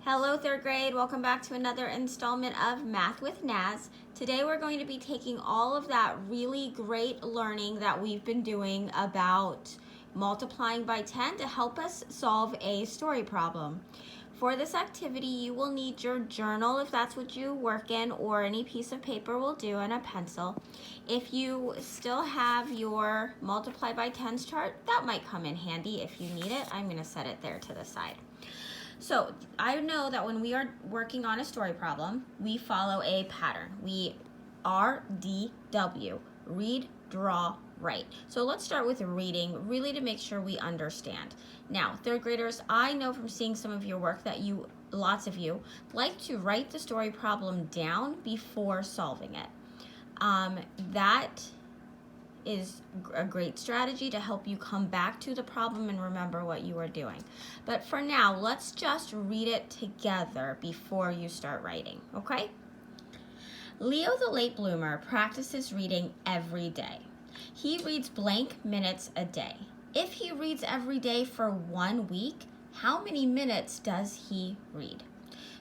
Hello third grade, welcome back to another installment of Math with Naz. Today we're going to be taking all of that really great learning that we've been doing about multiplying by 10 to help us solve a story problem. For this activity, you will need your journal if that's what you work in, or any piece of paper will do, and a pencil. If you still have your multiply by 10s chart, that might come in handy if you need it. I'm going to set it there to the side. So I know that when we are working on a story problem, we follow a pattern. We RDW, read, draw, write. So let's start with reading, really to make sure we understand. Now, third graders, I know from seeing some of your work that lots of you, like to write the story problem down before solving it. That is a great strategy to help you come back to the problem and remember what you are doing. But for now, let's just read it together before you start writing, okay? Leo the late bloomer practices reading every day. He reads blank minutes a day. If he reads every day for 1 week, how many minutes does he read?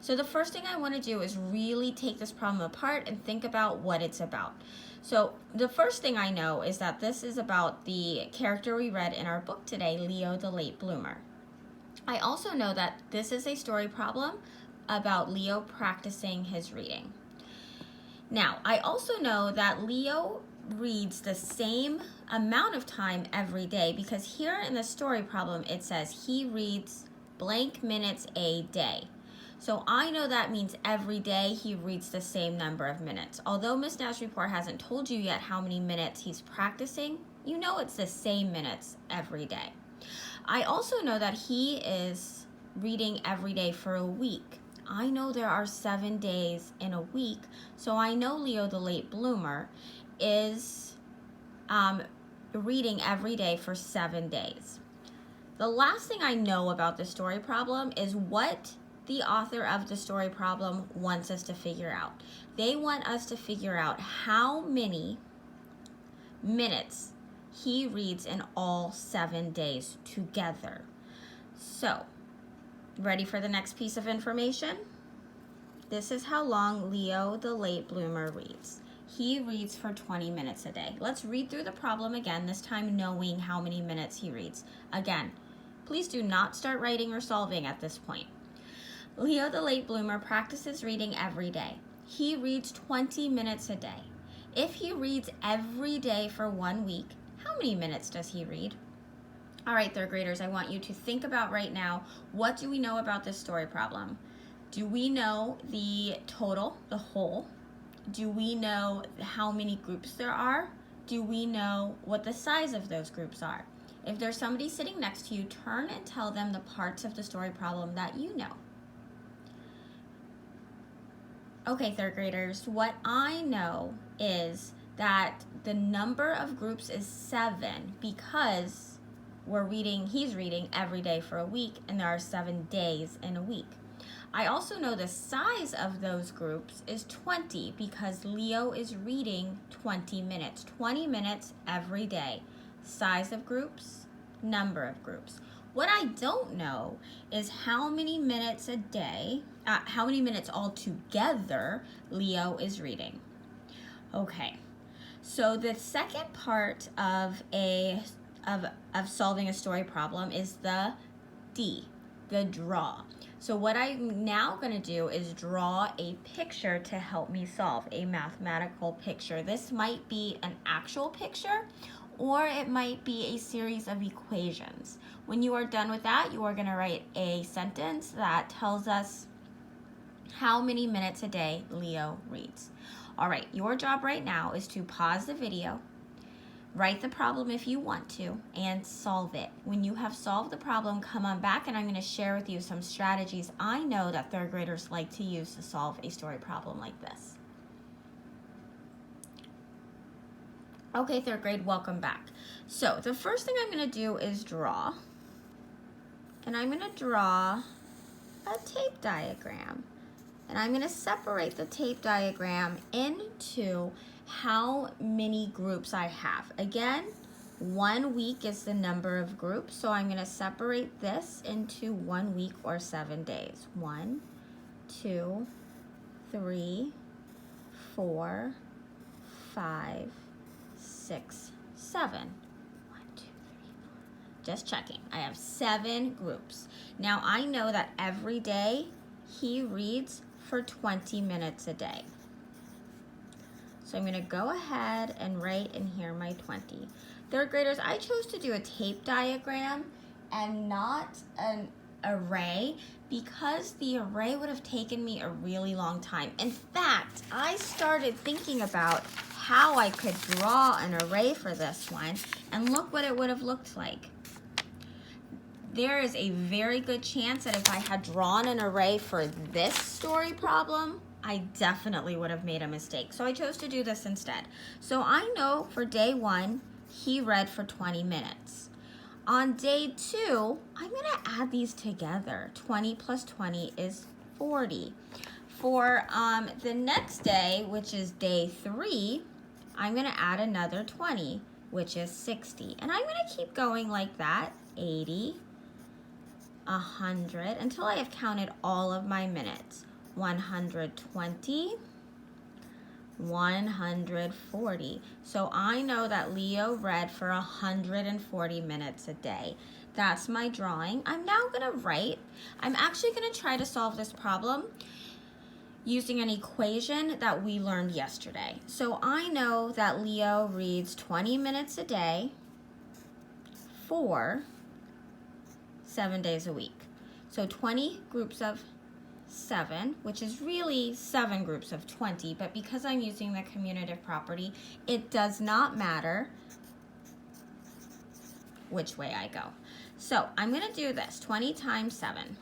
So the first thing I want to do is really take this problem apart and think about what it's about. So the first thing I know is that this is about the character we read in our book today, Leo the late bloomer. I also know that this is a story problem about Leo practicing his reading. Now, I also know that Leo reads the same amount of time every day, because here in the story problem it says he reads blank minutes a day. So I know that means every day he reads the same number of minutes. Although Miss Nazaripour hasn't told you yet how many minutes he's practicing, you know it's the same minutes every day. I also know that he is reading every day for a week. I know there are 7 days in a week, so I know Leo the late bloomer is reading every day for 7 days. The last thing I know about the story problem is what the author of the story problem wants us to figure out. They want us to figure out how many minutes he reads in all 7 days together. So, ready for the next piece of information? This is how long Leo the late bloomer reads. He reads for 20 minutes a day. Let's read through the problem again, this time knowing how many minutes he reads. Again, please do not start writing or solving at this point. Leo the late bloomer practices reading every day. He reads 20 minutes a day. If he reads every day for 1 week, how many minutes does he read? All right, third graders, I want you to think about right now, what do we know about this story problem? Do we know the total, the whole? Do we know how many groups there are? Do we know what the size of those groups are? If there's somebody sitting next to you, turn and tell them the parts of the story problem that you know. Okay, third graders, what I know is that the number of groups is 7 because he's reading every day for a week, and there are 7 days in a week. I also know the size of those groups is 20 because Leo is reading 20 minutes. 20 minutes every day. Size of groups, number of groups. What I don't know is how many minutes a day, how many minutes altogether Leo is reading. Okay, so the second part of solving a story problem is the D, the draw. So what I'm now going to do is draw a picture to help me solve, a mathematical picture. This might be an actual picture, or it might be a series of equations. When you are done with that, you are going to write a sentence that tells us how many minutes a day Leo reads. All right, your job right now is to pause the video, write the problem if you want to, and solve it. When you have solved the problem, come on back and I'm going to share with you some strategies I know that third graders like to use to solve a story problem like this. Okay, third grade, welcome back. So the first thing I'm going to do is draw. And I'm going to draw a tape diagram. And I'm going to separate the tape diagram into how many groups I have. Again, 1 week is the number of groups, so I'm going to separate this into 1 week or 7 days. 1, 2, 3, 4, 5, 6, 7. 1, 2, 3, 4. Just checking. I have 7 groups. Now I know that every day he reads for 20 minutes a day. So I'm going to go ahead and write in here my 20. Third graders, I chose to do a tape diagram and not an array because the array would have taken me a really long time. In fact, I started thinking about how I could draw an array for this one, and look what it would have looked like. There is a very good chance that if I had drawn an array for this story problem, I definitely would have made a mistake. So I chose to do this instead. So I know for day 1, he read for 20 minutes. On day 2, I'm going to add these together. 20 plus 20 is 40. For the next day, which is day 3, I'm going to add another 20, which is 60. And I'm going to keep going like that, 80, 100, until I have counted all of my minutes. 120, 140. So I know that Leo read for 140 minutes a day. That's my drawing. I'm now going to write. I'm actually going to try to solve this problem using an equation that we learned yesterday. So I know that Leo reads 20 minutes a day for 7 days a week. So 20 groups of 7, which is really 7 groups of 20, but because I'm using the commutative property, it does not matter which way I go. So I'm going to do this, 20 times 7.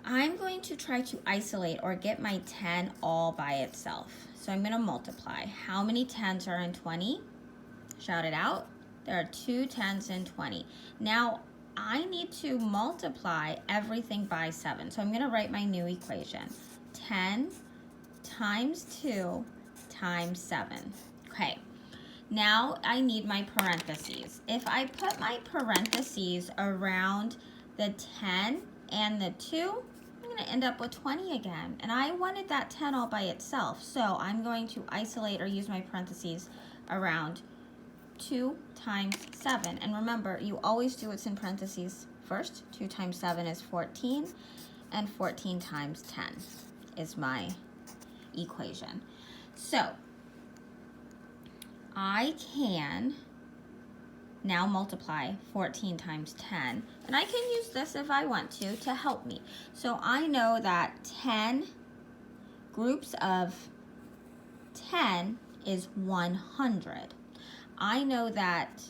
I'm going to try to isolate or get my 10 all by itself. So I'm going to multiply. How many 10s are in 20? Shout it out. There are 2 10s in 20. Now, I need to multiply everything by 7. So I'm going to write my new equation. 10 times 2 times 7. Okay, now I need my parentheses. If I put my parentheses around the 10 and the 2, I'm going to end up with 20 again. And I wanted that 10 all by itself. So I'm going to isolate or use my parentheses around 2 times 7. And remember, you always do what's in parentheses first. 2 times 7 is 14, and 14 times 10 is my equation. So I can now multiply 14 times 10, and I can use this if I want to help me. So I know that 10 groups of 10 is 100. I know that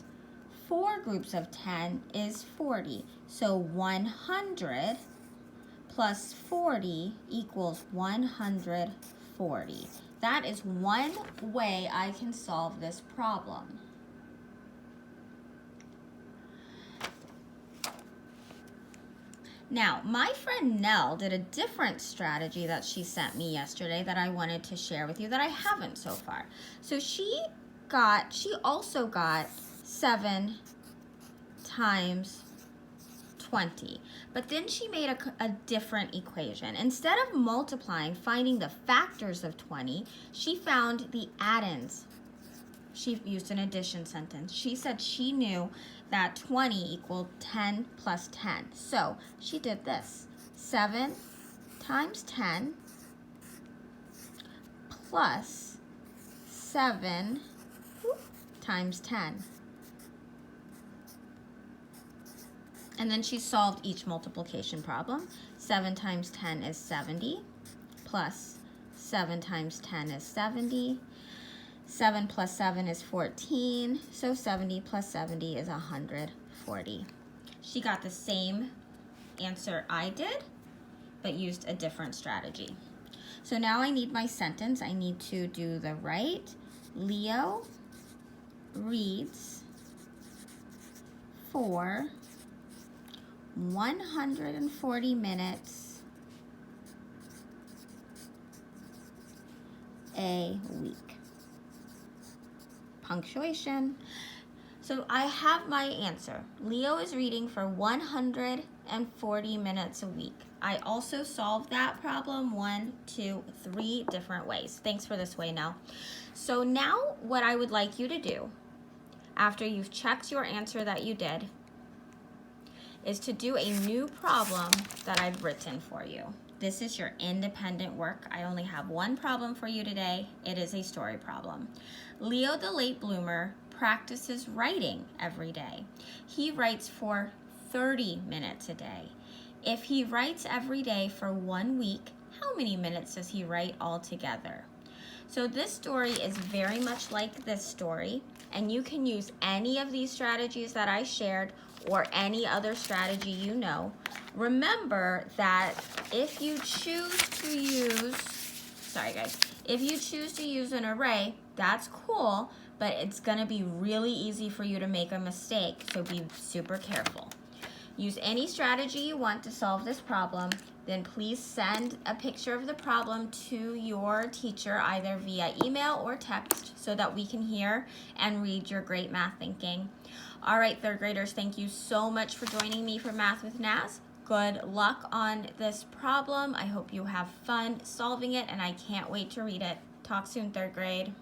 4 groups of 10 is 40. So 100 plus 40 equals 140. That is one way I can solve this problem. Now, my friend Nell did a different strategy that she sent me yesterday that I wanted to share with you that I haven't so far. So she also got 7 times 20, but then she made a different equation. Instead of multiplying, finding the factors of 20, she found the addends. She used an addition sentence. She said she knew that 20 equaled 10 plus 10. So she did this. 7 times 10 plus 7 times 10. And then she solved each multiplication problem. 7 times 10 is 70, plus 7 times 10 is 70. 7 plus 7 is 14, so 70 plus 70 is 140. She got the same answer I did, but used a different strategy. So now I need my sentence. I need to do the right. Leo reads for 140 minutes a week. punctuation. So I have my answer. Leo is reading for 140 minutes a week. I also solved that problem 1, 2, 3 different ways. Thanks for this way now. So now what I would like you to do, after you've checked your answer that you did, is to do a new problem that I've written for you. This is your independent work. I only have one problem for you today. It is a story problem. Leo the late bloomer practices writing every day. He writes for 30 minutes a day. If he writes every day for 1 week, how many minutes does he write altogether? So this story is very much like this story, and you can use any of these strategies that I shared or any other strategy you know. Remember that if you choose to use, if you choose to use an array, that's cool, but it's gonna be really easy for you to make a mistake, so be super careful. Use any strategy you want to solve this problem, then please send a picture of the problem to your teacher either via email or text so that we can hear and read your great math thinking. All right, third graders, thank you so much for joining me for Math with Naz. Good luck on this problem. I hope you have fun solving it, and I can't wait to read it. Talk soon, third grade.